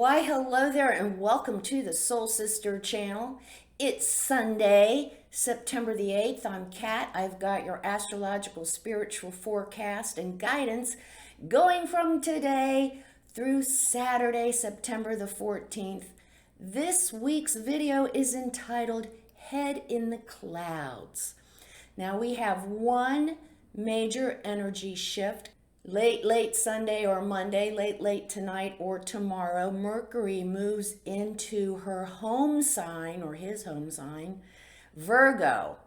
Why, hello there, and welcome to the Soul Sister channel. It's Sunday, September the 8th. I'm Kat. I've got your astrological spiritual forecast and guidance going from today through Saturday, September the 14th. This week's video is entitled Head in the Clouds. Now we have one major energy shift. Late Sunday or Monday, late tonight or tomorrow, Mercury moves into her home sign or his home sign, Virgo.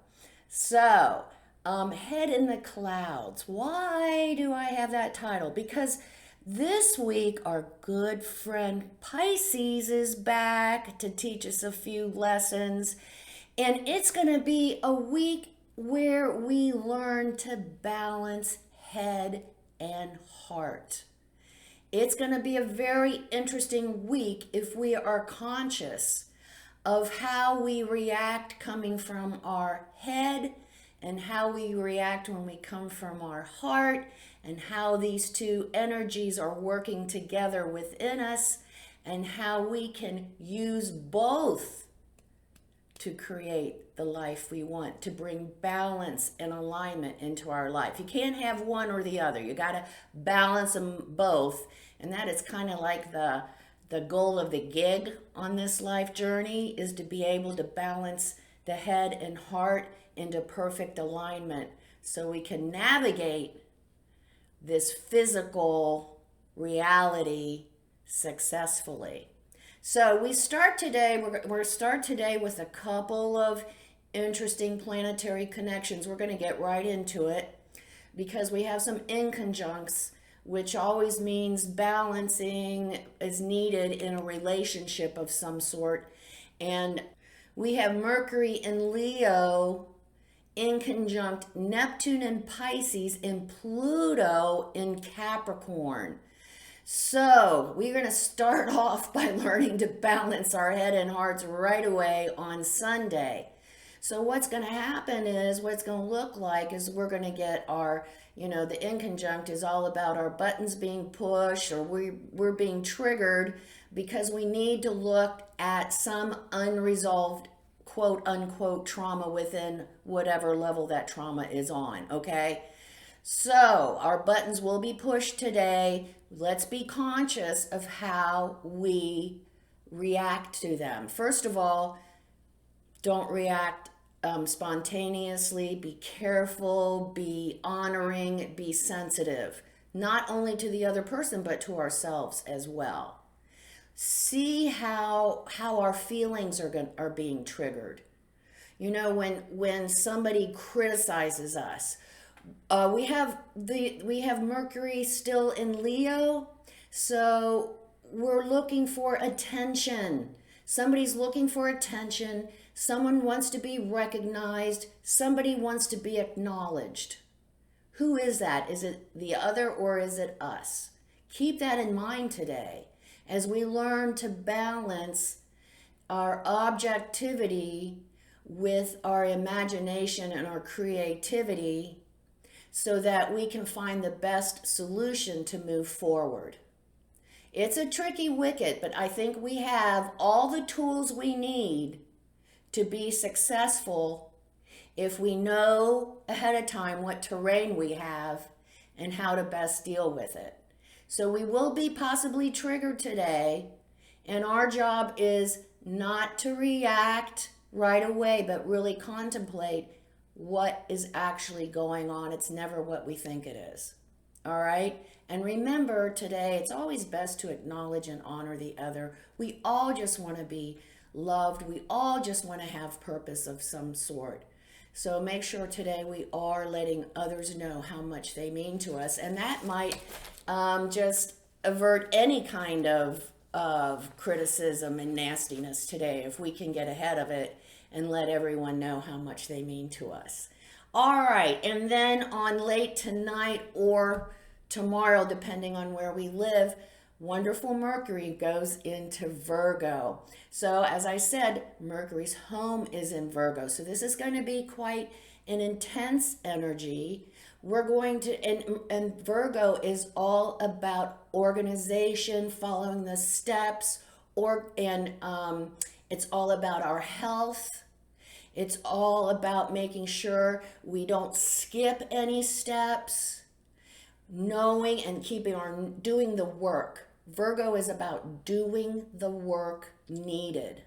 So, head in the clouds. Why do I have that title? Because this week our good friend Pisces is back to teach us a few lessons. And it's going to be a week where we learn to balance head and heart. It's going to be a very interesting week if we are conscious of how we react coming from our head and how we react when we come from our heart, and how these two energies are working together within us, and how we can use both to create the life we want, to bring balance and alignment into our life. You can't have one or the other. You got to balance them both. And that is kind of like the goal of the gig on this life journey, is to be able to balance the head and heart into perfect alignment so we can navigate this physical reality successfully. So we start today, we're going to start today with a couple of interesting planetary connections. We're going to get right into it because we have some inconjuncts, which always means balancing is needed in a relationship of some sort. And we have Mercury in Leo in conjunct Neptune in Pisces and Pluto in Capricorn. So we're going to start off by learning to balance our head and hearts right away on Sunday. So what's going to happen is, what's going to look like is we're going to get our, the inconjunct is all about our buttons being pushed, or we're being triggered because we need to look at some unresolved quote unquote trauma within whatever level that trauma is on, okay? So our buttons will be pushed today. Let's be conscious of how we react to them. First of all, don't react spontaneously. Be careful, be honoring, be sensitive, not only to the other person, but to ourselves as well. See how our feelings are being triggered. When somebody criticizes us, we have Mercury still in Leo, so we're looking for attention. Somebody's looking for attention. Someone wants to be recognized. Somebody wants to be acknowledged. Who is that? Is it the other or is it us? Keep that in mind today as we learn to balance our objectivity with our imagination and our creativity, so that we can find the best solution to move forward. It's a tricky wicket, but I think we have all the tools we need to be successful if we know ahead of time what terrain we have and how to best deal with it. So we will be possibly triggered today, and our job is not to react right away, but really contemplate what is actually going on. It's never what we think it is. All right? And remember today, it's always best to acknowledge and honor the other. We all just want to be loved. We all just want to have purpose of some sort. So make sure today we are letting others know how much they mean to us. And that might just avert any kind of criticism and nastiness today, if we can get ahead of it and let everyone know how much they mean to us. All right, and then on late tonight or tomorrow, depending on where we live, wonderful Mercury goes into Virgo. So as I said, Mercury's home is in Virgo. So this is going to be quite an intense energy. We're going to, and Virgo is all about organization, following the steps, it's all about our health. It's all about making sure we don't skip any steps, knowing and keeping on doing the work. Virgo is about doing the work needed.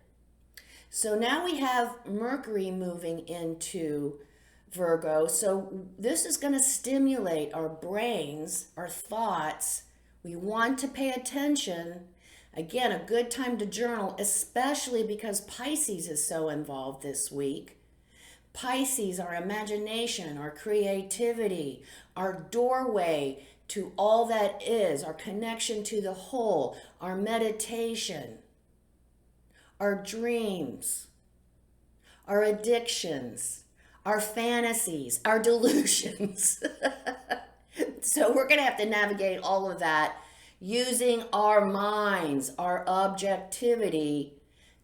So now we have Mercury moving into Virgo. So this is going to stimulate our brains, our thoughts. We want to pay attention. Again, a good time to journal, especially because Pisces is so involved this week. Pisces, our imagination, our creativity, our doorway to all that is, our connection to the whole, our meditation, our dreams, our addictions, our fantasies, our delusions. So we're going to have to navigate all of that using our minds, our objectivity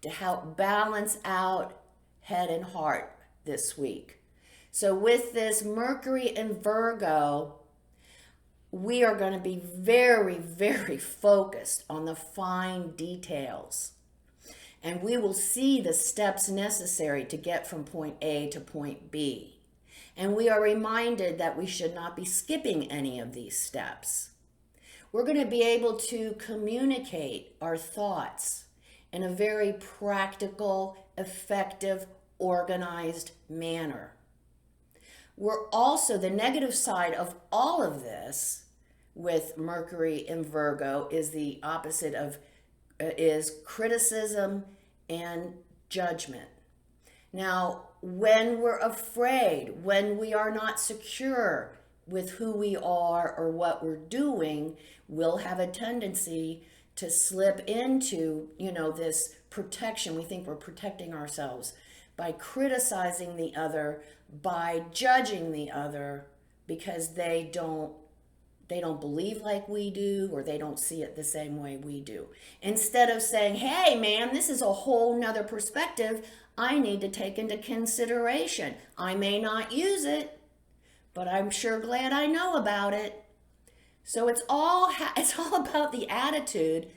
to help balance out head and heart this week. So with this Mercury in Virgo, we are going to be very, very focused on the fine details. And we will see the steps necessary to get from point A to point B. And we are reminded that we should not be skipping any of these steps. We're going to be able to communicate our thoughts in a very practical, effective, organized manner. We're also, the negative side of all of this with Mercury in Virgo is the opposite of, is criticism and judgment. Now, when we're afraid, when we are not secure with who we are or what we're doing, we'll have a tendency to slip into, this protection. We think we're protecting ourselves by criticizing the other, by judging the other because they don't believe like we do, or they don't see it the same way we do. Instead of saying, hey man, this is a whole nother perspective I need to take into consideration. I may not use it, but I'm sure glad I know about it. So it's all about the attitude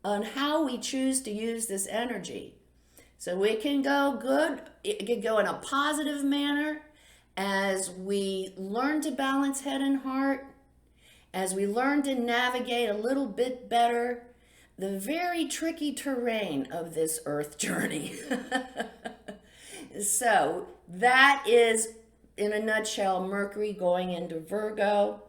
on how we choose to use this energy. So it can go good, it can go in a positive manner as we learn to balance head and heart, as we learn to navigate a little bit better the very tricky terrain of this earth journey. So that is, in a nutshell, Mercury going into Virgo.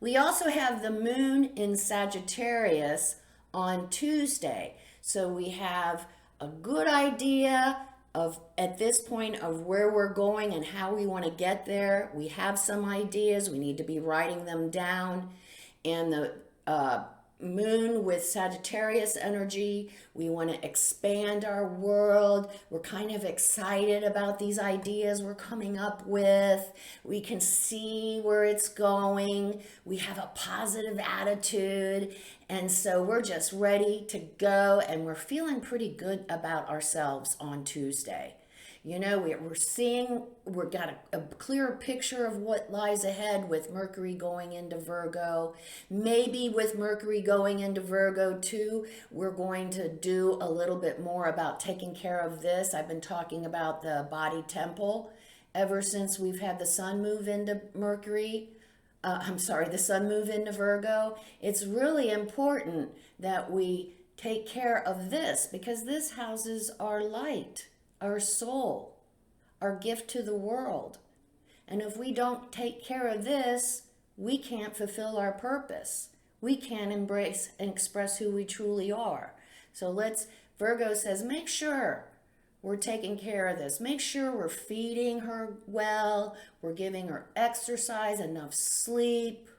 We also have the moon in Sagittarius on Tuesday. So we have a good idea of, at this point, of where we're going and how we want to get there. We have some ideas. We need to be writing them down. And the moon with Sagittarius energy, we want to expand our world. We're kind of excited about these ideas we're coming up with. We can see where it's going. We have a positive attitude. And so we're just ready to go, and we're feeling pretty good about ourselves on Tuesday. We've got a clearer picture of what lies ahead with Mercury going into Virgo. Maybe with Mercury going into Virgo too, we're going to do a little bit more about taking care of this. I've been talking about the body temple ever since we've had the sun move into the sun move into Virgo. It's really important that we take care of this because this houses our light, our soul, our gift to the world. And if we don't take care of this, we can't fulfill our purpose. We can't embrace and express who we truly are. So Virgo says, make sure we're taking care of this. Make sure we're feeding her well. We're giving her exercise, enough sleep.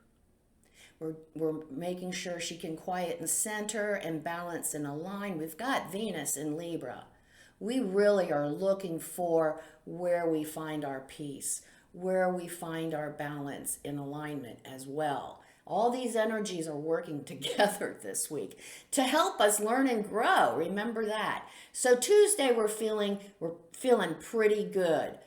We're making sure she can quiet and center and balance and align. We've got Venus in Libra. We really are looking for where we find our peace, where we find our balance in alignment as well. All these energies are working together this week to help us learn and grow. Remember that. So Tuesday we're feeling pretty good.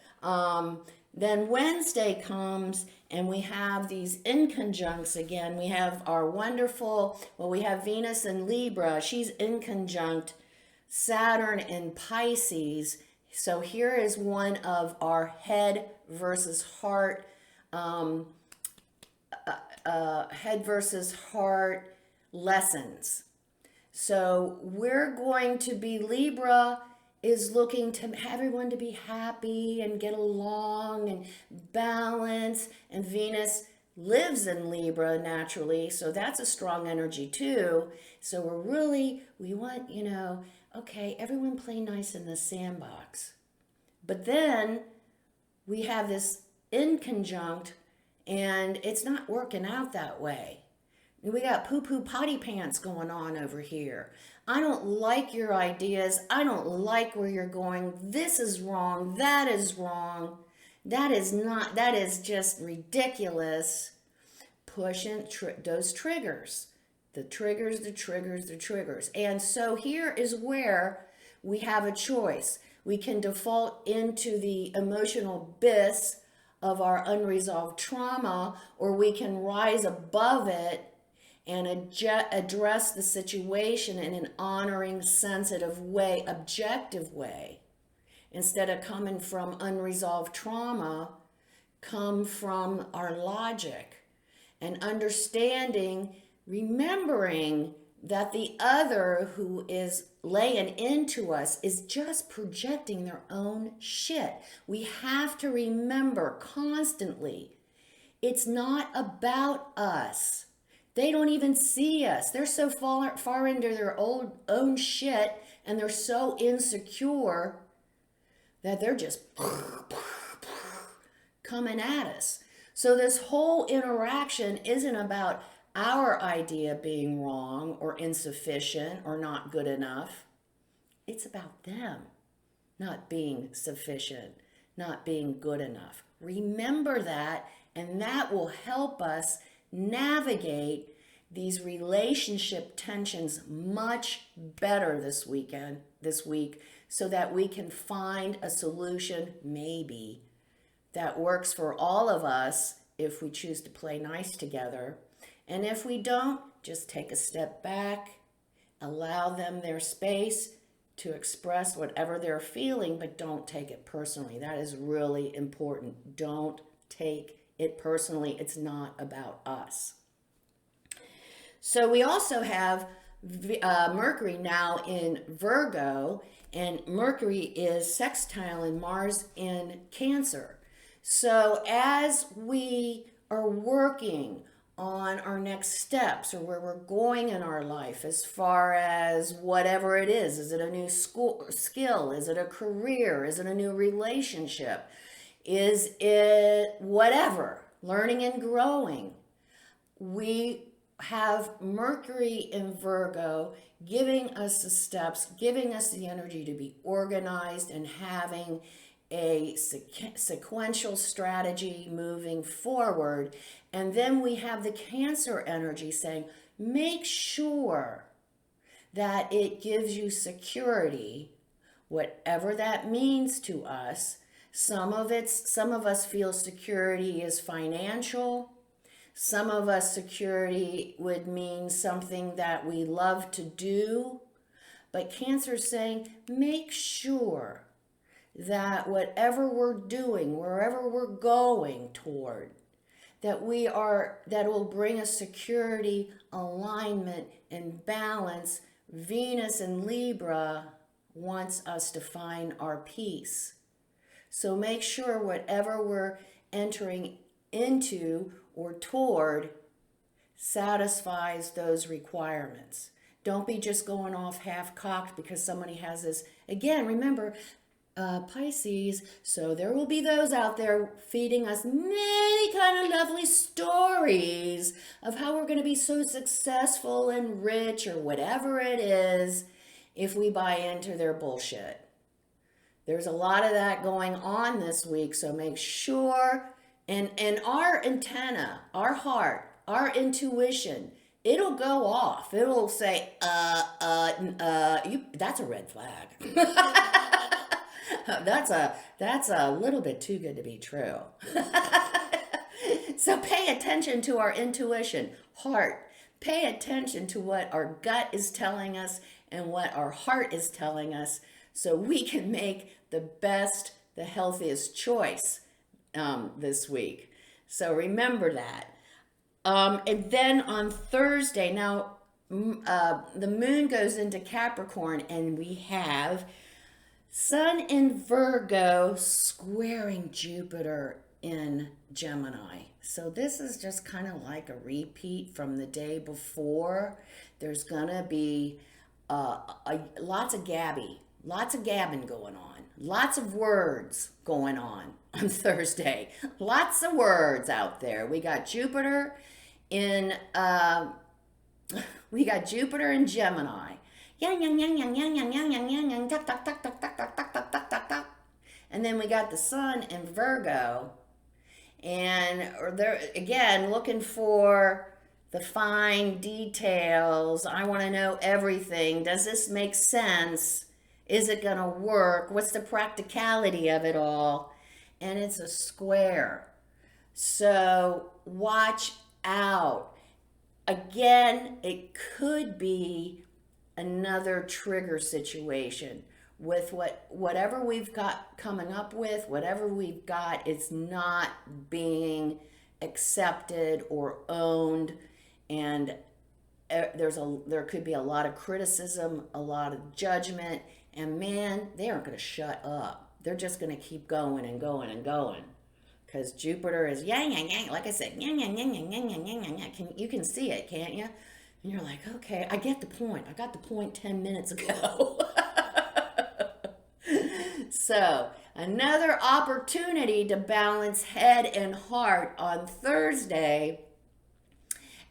Then Wednesday comes and we have these inconjuncts again. We have our wonderful, well, we have Venus in Libra. She's inconjunct Saturn in Pisces. So here is one of our head versus heart, head versus heart lessons. So we're going to be Libra is looking to everyone to be happy and get along and balance. And Venus lives in Libra naturally, so that's a strong energy too. So we want, okay, everyone play nice in the sandbox. But then we have this inconjunct, and it's not working out that way. We got poo-poo potty pants going on over here. I don't like your ideas. I don't like where you're going. This is wrong. That is wrong. That is just ridiculous. Pushing those triggers. The triggers. And so here is where we have a choice. We can default into the emotional abyss of our unresolved trauma, or we can rise above it and address the situation in an honoring, sensitive way, objective way. Instead of coming from unresolved trauma, come from our logic and understanding, remembering that the other who is laying into us is just projecting their own shit. We have to remember constantly, it's not about us. They don't even see us. They're so far into their own shit, and they're so insecure that they're just coming at us. So this whole interaction isn't about our idea being wrong or insufficient or not good enough. It's about them not being sufficient, not being good enough. Remember that, and that will help us navigate these relationship tensions much better this week, so that we can find a solution maybe that works for all of us if we choose to play nice together. And if we don't, just take a step back, allow them their space to express whatever they're feeling, but don't take it personally. That is really important. Don't take it personally. It's not about us. So we also have Mercury now in Virgo, and Mercury is sextiling Mars in Cancer. So as we are working on our next steps or where we're going in our life, as far as whatever it is it a new skill? Is it a career? Is it a new relationship? Is it whatever? Learning and growing. We have Mercury in Virgo giving us the steps, giving us the energy to be organized and having a sequential strategy moving forward. And then we have the Cancer energy saying, make sure that it gives you security, whatever that means to us. Some of us feel security is financial. Some of us security would mean something that we love to do. But Cancer is saying, make sure that whatever we're doing, wherever we're going toward, that will bring us security, alignment, and balance. Venus in Libra wants us to find our peace. So make sure whatever we're entering into or toward satisfies those requirements. Don't be just going off half-cocked because somebody has this. Again, remember, Pisces, so there will be those out there feeding us many kind of lovely stories of how we're going to be so successful and rich or whatever it is if we buy into their bullshit. There's a lot of that going on this week, so make sure, and our antenna, our heart, our intuition, it'll go off. It'll say, that's a red flag. That's a little bit too good to be true. So pay attention to our intuition, heart. Pay attention to what our gut is telling us and what our heart is telling us so we can make the best, the healthiest choice this week. So remember that. And then on Thursday, now the moon goes into Capricorn, and we have Sun in Virgo squaring Jupiter in Gemini. So this is just kind of like a repeat from the day before. There's gonna be lots of gabbing going on, lots of words going on Thursday. Lots of words out there. We got Jupiter in Gemini. Yang yang yang yang yang yang yang yang yang yang tuck tuck tuck tuck tuck tuck tuck tuck tuck tuck tuck. And then we got the Sun in Virgo, and they're again looking for the fine details. I want to know everything. Does this make sense? Is it gonna work? What's the practicality of it all? And it's a square. So watch out. Again, it could be another trigger situation with whatever we've got coming up with, whatever we've got, it's not being accepted or owned, and there could be a lot of criticism, a lot of judgment, and man, they aren't going to shut up. They're just going to keep going and going and going. Because Jupiter is yang, yang, yang, like I said, yang, yang, yang, yang, yang, yang, yang, yang, yang. You can see it, can't you? And you're like, okay, I get the point. I got the point 10 minutes ago. So, another opportunity to balance head and heart on Thursday,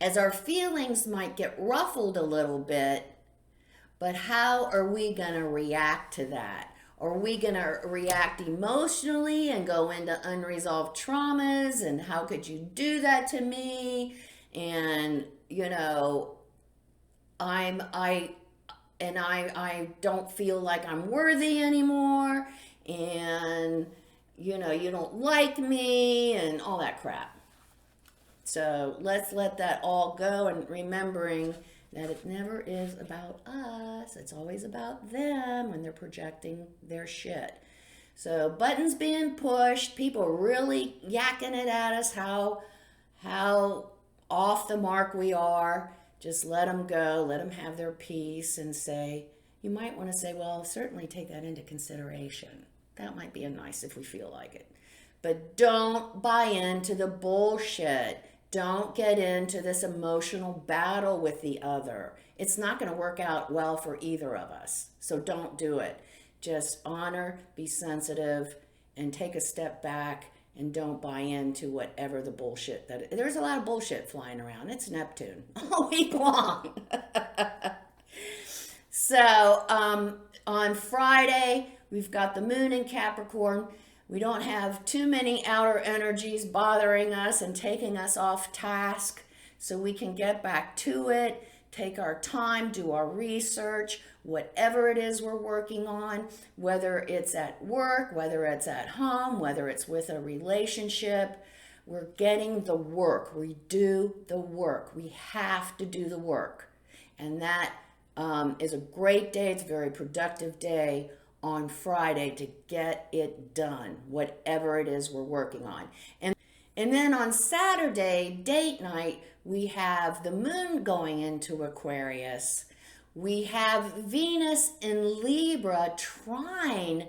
as our feelings might get ruffled a little bit, but how are we going to react to that? Are we going to react emotionally and go into unresolved traumas and how could you do that to me? And I don't feel like I'm worthy anymore, and you don't like me and all that crap. So let's let that all go, and remembering that it never is about us. It's always about them when they're projecting their shit. So buttons being pushed, people really yakking it at us, how off the mark we are. Just let them go, let them have their peace, and you might want to say, well, certainly take that into consideration. That might be nice if we feel like it. But don't buy into the bullshit. Don't get into this emotional battle with the other. It's not going to work out well for either of us. So don't do it. Just honor, be sensitive, and take a step back, and don't buy into whatever the bullshit there's a lot of bullshit flying around. It's Neptune all week long. So on Friday, we've got the moon in Capricorn. We don't have too many outer energies bothering us and taking us off task, so we can get back to it, take our time, do our research, whatever it is we're working on, whether it's at work, whether it's at home, whether it's with a relationship. We're getting the work. We do the work. We have to do the work. And that is a great day. It's a very productive day on Friday to get it done, whatever it is we're working on. And then on Saturday, date night, we have the moon going into Aquarius. We have Venus in Libra trine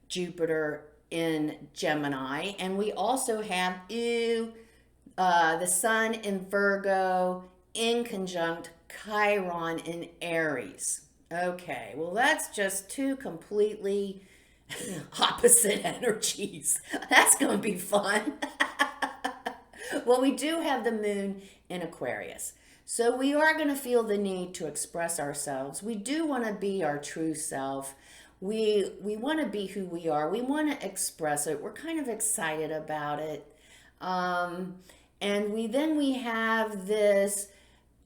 Jupiter in Gemini. And we also have the Sun in Virgo in conjunct Chiron in Aries. Okay, well, that's just two completely opposite energies. That's going to be fun. Well, we do have the moon in Aquarius. So we are going to feel the need to express ourselves. We do want to be our true self. We want to be who we are. We want to express it. We're kind of excited about it. And we have this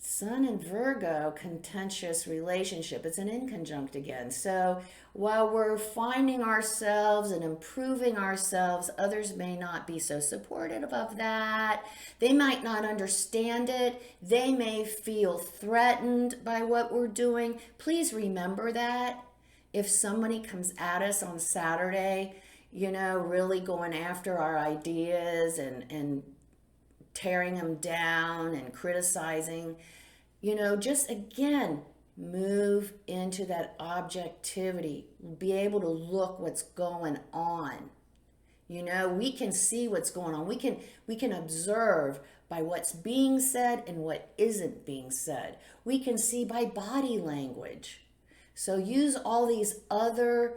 Sun and Virgo, contentious relationship. It's an inconjunct again. So while we're finding ourselves and improving ourselves, others may not be so supportive of that. They might not understand it. They may feel threatened by what we're doing. Please remember that. If somebody comes at us on Saturday, really going after our ideas and tearing them down and criticizing, just again, move into that objectivity, be able to look what's going on. We can see what's going on. We can observe by what's being said and what isn't being said. We can see by body language. So use all these other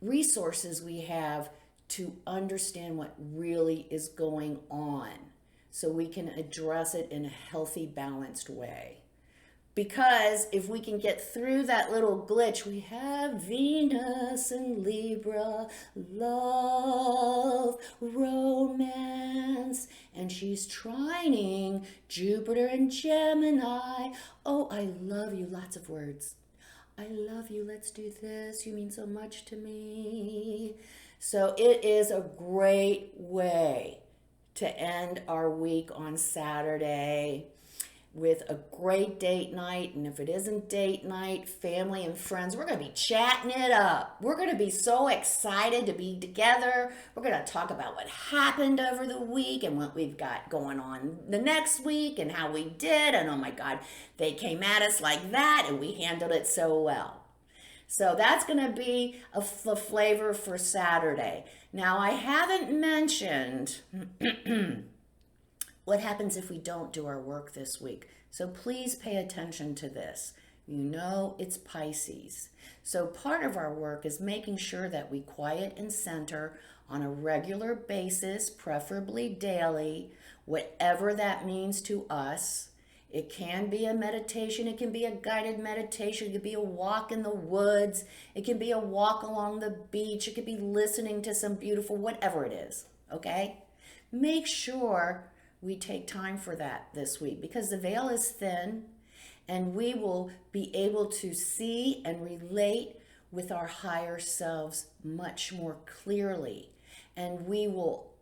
resources we have to understand what really is going on so we can address it in a healthy, balanced way. Because if we can get through that little glitch, we have Venus and Libra, love, romance, and she's trining Jupiter and Gemini. Oh, I love you, lots of words. I love you, let's do this, you mean so much to me. So it is a great way to end our week on Saturday with a great date night. And if it isn't date night, family and friends, we're going to be chatting it up. We're going to be so excited to be together. We're going to talk about what happened over the week and what we've got going on the next week and how we did. And oh my God, they came at us like that and we handled it so well. So that's going to be the flavor for Saturday. Now, I haven't mentioned what happens if we don't do our work this week. So please pay attention to this. It's Pisces. So part of our work is making sure that we quiet and center on a regular basis, preferably daily, whatever that means to us. It can be a meditation, it can be a guided meditation, it could be a walk in the woods, it can be a walk along the beach, it could be listening to some beautiful, whatever it is, okay? Make sure we take time for that this week because the veil is thin and we will be able to see and relate with our higher selves much more clearly. And we will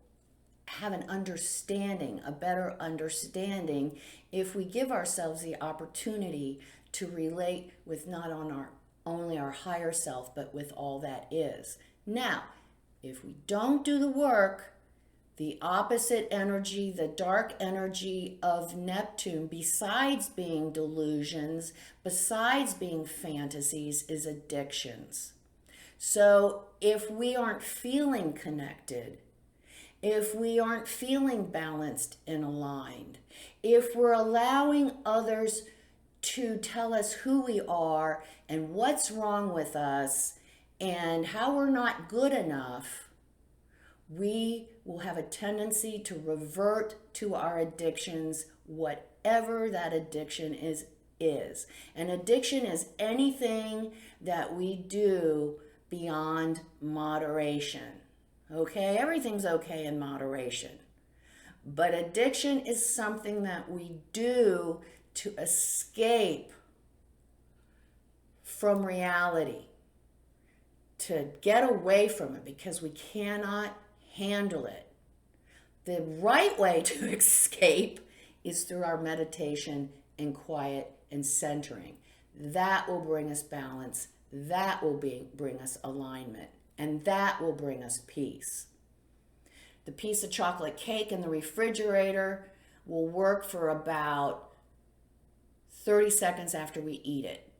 have an understanding, a better understanding, if we give ourselves the opportunity to relate with not only our higher self, but with all that is. Now, if we don't do the work, the opposite energy, the dark energy of Neptune, besides being delusions, besides being fantasies, is addictions. So if we aren't feeling connected, if we aren't feeling balanced and aligned, if we're allowing others to tell us who we are and what's wrong with us and how we're not good enough, we will have a tendency to revert to our addictions, whatever that addiction is. An addiction is anything that we do beyond moderation. Okay, everything's okay in moderation. But addiction is something that we do to escape from reality, to get away from it because we cannot handle it. The right way to escape is through our meditation and quiet and centering. That will bring us balance. That will bring us alignment. And that will bring us peace. The piece of chocolate cake in the refrigerator will work for about 30 seconds after we eat it.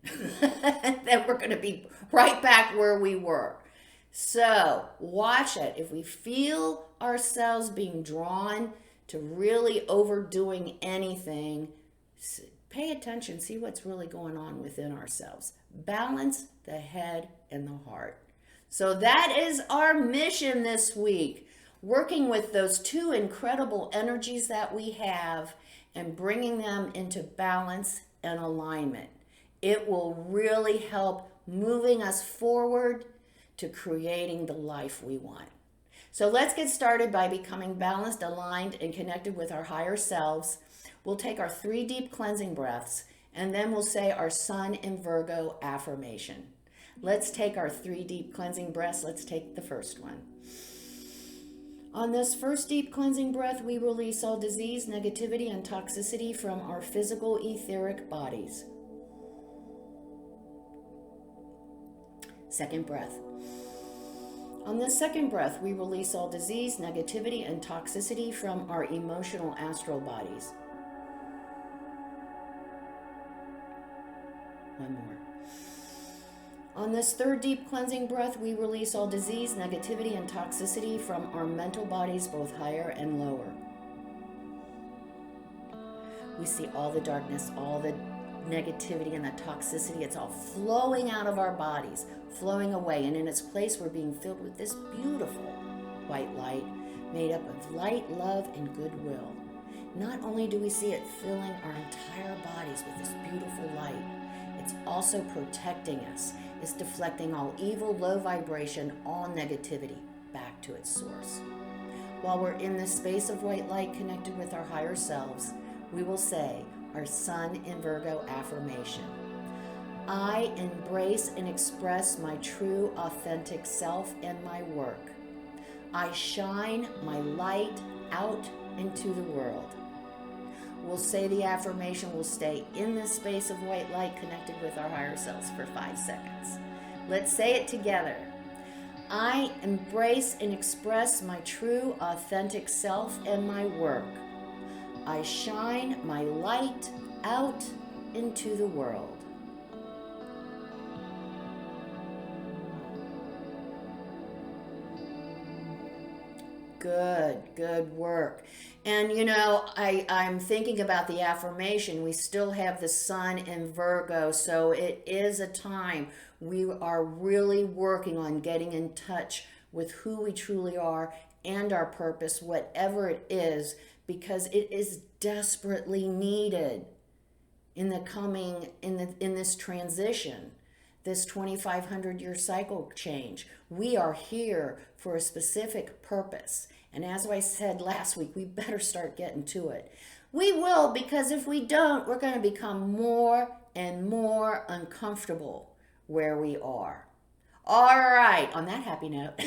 Then we're going to be right back where we were. So watch it. If we feel ourselves being drawn to really overdoing anything, pay attention, see what's really going on within ourselves. Balance the head and the heart. So that is our mission this week, working with those two incredible energies that we have and bringing them into balance and alignment. It will really help moving us forward to creating the life we want. So let's get started by becoming balanced, aligned, and connected with our higher selves. We'll take our 3 deep cleansing breaths, and then we'll say our Sun in Virgo affirmation. Let's take our 3 deep cleansing breaths. Let's take the first one. On this first deep cleansing breath, we release all disease, negativity, and toxicity from our physical etheric bodies. Second breath. On this second breath, we release all disease, negativity, and toxicity from our emotional astral bodies. One more. On this third deep cleansing breath, we release all disease, negativity, and toxicity from our mental bodies, both higher and lower. We see all the darkness, all the negativity and the toxicity. It's all flowing out of our bodies, flowing away. And in its place, we're being filled with this beautiful white light made up of light, love, and goodwill. Not only do we see it filling our entire bodies with this beautiful light, it's also protecting us. It's deflecting all evil, low vibration, all negativity back to its source. While we're in this space of white light connected with our higher selves, we will say our Sun in Virgo affirmation. I embrace and express my true, authentic self and my work. I shine my light out into the world. We'll say the affirmation. We'll stay in this space of white light connected with our higher selves for 5 seconds. Let's say it together. I embrace and express my true, authentic self and my work. I shine my light out into the world. Good work. And you know, I'm thinking about the affirmation. We still have the Sun in Virgo, so it is a time we are really working on getting in touch with who we truly are and our purpose, whatever it is, because it is desperately needed in this transition, this 2,500-year cycle change. We are here for a specific purpose. And as I said last week, we better start getting to it. We will, because if we don't, we're going to become more and more uncomfortable where we are. All right, on that happy note,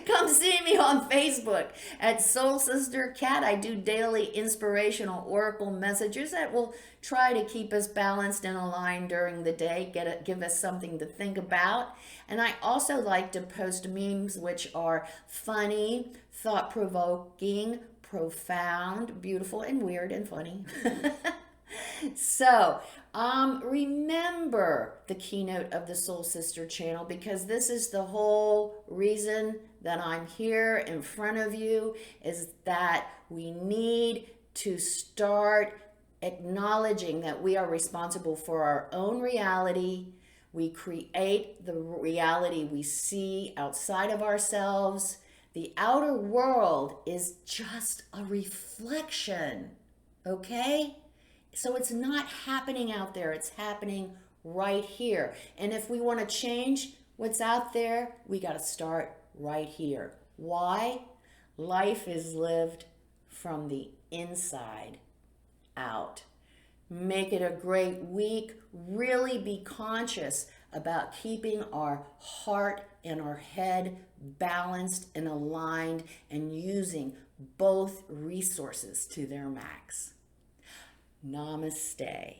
come see me on Facebook at Soul Sister Cat. I do daily inspirational oracle messages that will try to keep us balanced and aligned during the day, give us something to think about. And I also like to post memes which are funny, thought-provoking, profound, beautiful, and weird and funny. So, remember the keynote of the Soul Sister channel, because this is the whole reason that I'm here in front of you, is that we need to start acknowledging that we are responsible for our own reality. We create the reality we see outside of ourselves. The outer world is just a reflection, okay? So it's not happening out there, it's happening right here. And if we want to change what's out there, we got to start right here. Why? Life is lived from the inside out. Make it a great week. Really be conscious about keeping our heart and our head balanced and aligned and using both resources to their max. Namaste.